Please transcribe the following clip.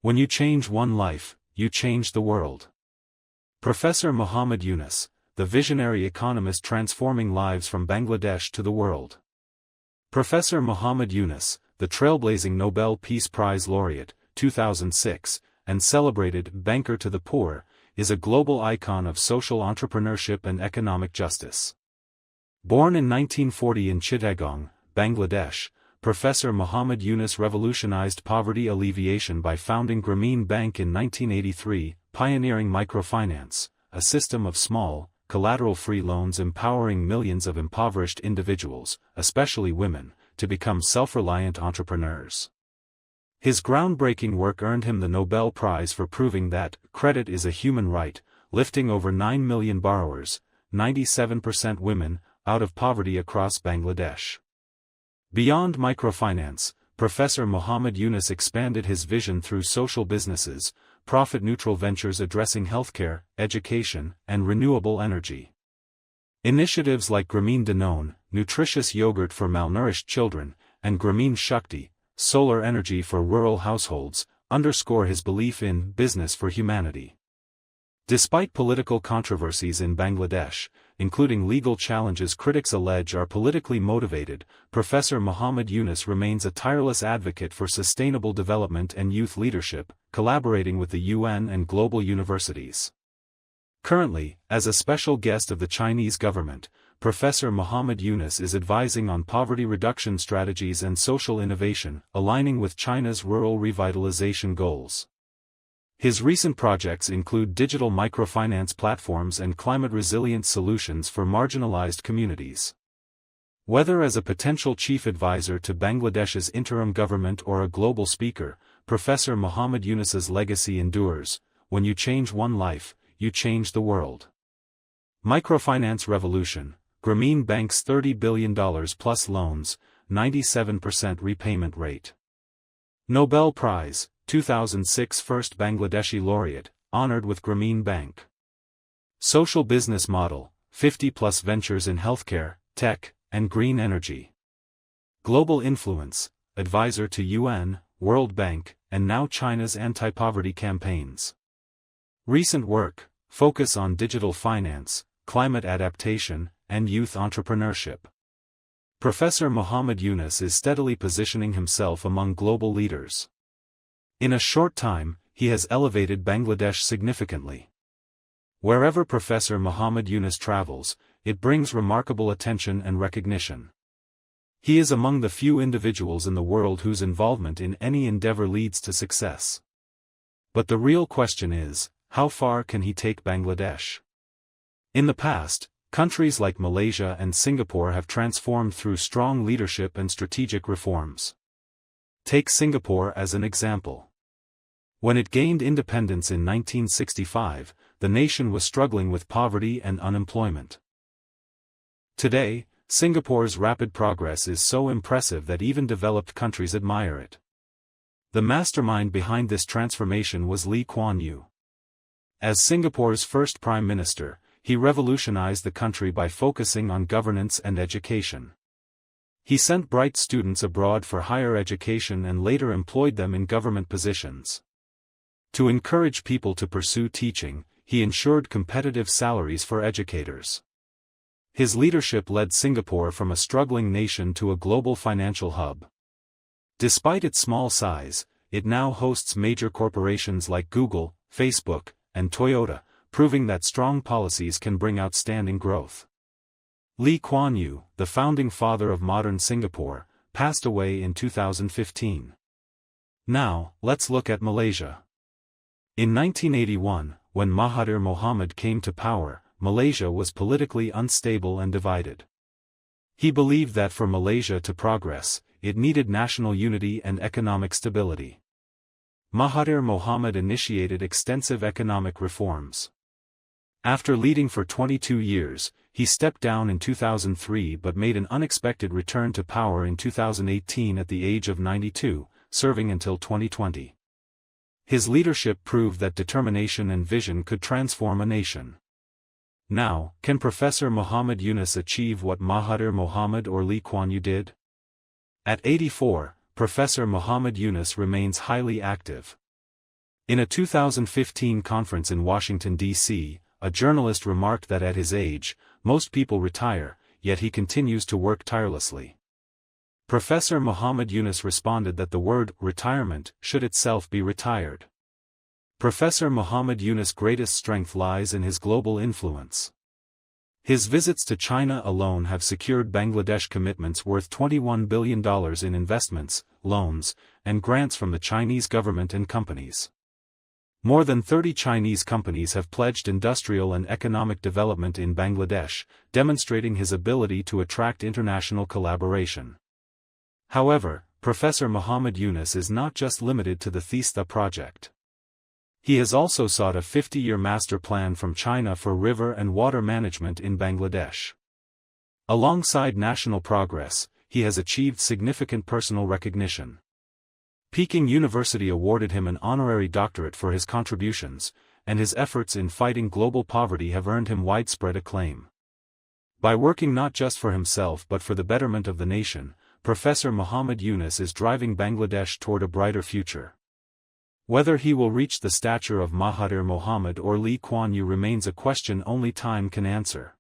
When you change one life, you change the world. Professor Muhammad Yunus, the visionary economist transforming lives from Bangladesh to the world. Professor Muhammad Yunus, the trailblazing Nobel Peace Prize laureate, 2006, and celebrated banker to the poor, is a global icon of social entrepreneurship and economic justice. Born in 1940 in Chittagong, Bangladesh, Professor Muhammad Yunus revolutionized poverty alleviation by founding Grameen Bank in 1983, pioneering Microfinance, a system of small, collateral-free loans empowering millions of impoverished individuals, especially women, to become self-reliant entrepreneurs. His groundbreaking work earned him the Nobel Prize for proving that credit is a human right, lifting over 9 million borrowers, 97% women, out of poverty across Bangladesh. Beyond microfinance, Professor Muhammad Yunus expanded his vision through social businesses, profit-neutral ventures addressing healthcare, education, and renewable energy. Initiatives like Grameen Danone, nutritious yogurt for malnourished children, and Grameen Shakti, solar energy for rural households, underscore his belief in business for humanity. Despite political controversies in Bangladesh, including legal challenges critics allege are politically motivated, Professor Muhammad Yunus remains a tireless advocate for sustainable development and youth leadership, collaborating with the UN and global universities. Currently, as a special guest of the Chinese government, Professor Muhammad Yunus is advising on poverty reduction strategies and social innovation, aligning with China's rural revitalization goals. His recent projects include digital microfinance platforms and climate-resilient solutions for marginalized communities. Whether as a potential chief advisor to Bangladesh's interim government or a global speaker, Professor Muhammad Yunus's legacy endures. When you change one life, you change the world. Microfinance revolution, Grameen Bank's $30 billion plus loans, 97% repayment rate. Nobel Prize, 2006 First Bangladeshi laureate, honored with Grameen Bank. Social business model, 50-plus ventures in healthcare, tech, and green energy. Global influence, advisor to UN, World Bank, and now China's anti-poverty campaigns. Recent work, focus on digital finance, climate adaptation, and youth entrepreneurship. Professor Muhammad Yunus is steadily positioning himself among global leaders. In a short time, he has elevated Bangladesh significantly. Wherever Professor Muhammad Yunus travels, it brings remarkable attention and recognition. He is among the few individuals in the world whose involvement in any endeavor leads to success. But the real question is, how far can he take Bangladesh? In the past, countries like Malaysia and Singapore have transformed through strong leadership and strategic reforms. Take Singapore as an example. When it gained independence in 1965, the nation was struggling with poverty and unemployment. Today, Singapore's rapid progress is so impressive that even developed countries admire it. The mastermind behind this transformation was Lee Kuan Yew. As Singapore's first prime minister, he revolutionized the country by focusing on governance and education. He sent bright students abroad for higher education and later employed them in government positions. To encourage people to pursue teaching, he ensured competitive salaries for educators. His leadership led Singapore from a struggling nation to a global financial hub. Despite its small size, it now hosts major corporations like Google, Facebook, and Toyota, proving that strong policies can bring outstanding growth. Lee Kuan Yew, the founding father of modern Singapore, passed away in 2015. Now, let's look at Malaysia. In 1981, when Mahathir Mohamad came to power, Malaysia was politically unstable and divided. He believed that for Malaysia to progress, it needed national unity and economic stability. Mahathir Mohamad initiated extensive economic reforms. After leading for 22 years, he stepped down in 2003 but made an unexpected return to power in 2018 at the age of 92, serving until 2020. His leadership proved that determination and vision could transform a nation. Now, can Professor Muhammad Yunus achieve what Mahathir Mohamad or Lee Kuan Yew did? At 84, Professor Muhammad Yunus remains highly active. In a 2015 conference in Washington, D.C., a journalist remarked that at his age, most people retire, yet he continues to work tirelessly. Professor Muhammad Yunus responded that the word retirement should itself be retired. Professor Muhammad Yunus' greatest strength lies in his global influence. His visits to China alone have secured Bangladesh commitments worth $21 billion in investments, loans, and grants from the Chinese government and companies. More than 30 Chinese companies have pledged industrial and economic development in Bangladesh, demonstrating his ability to attract international collaboration. However, Professor Muhammad Yunus is not just limited to the Teesta project. He has also sought a 50-year master plan from China for river and water management in Bangladesh. Alongside national progress, he has achieved significant personal recognition. Peking University awarded him an honorary doctorate for his contributions, and his efforts in fighting global poverty have earned him widespread acclaim. By working not just for himself but for the betterment of the nation, Professor Muhammad Yunus is driving Bangladesh toward a brighter future. Whether he will reach the stature of Mahathir Mohamad or Lee Kuan Yew remains a question only time can answer.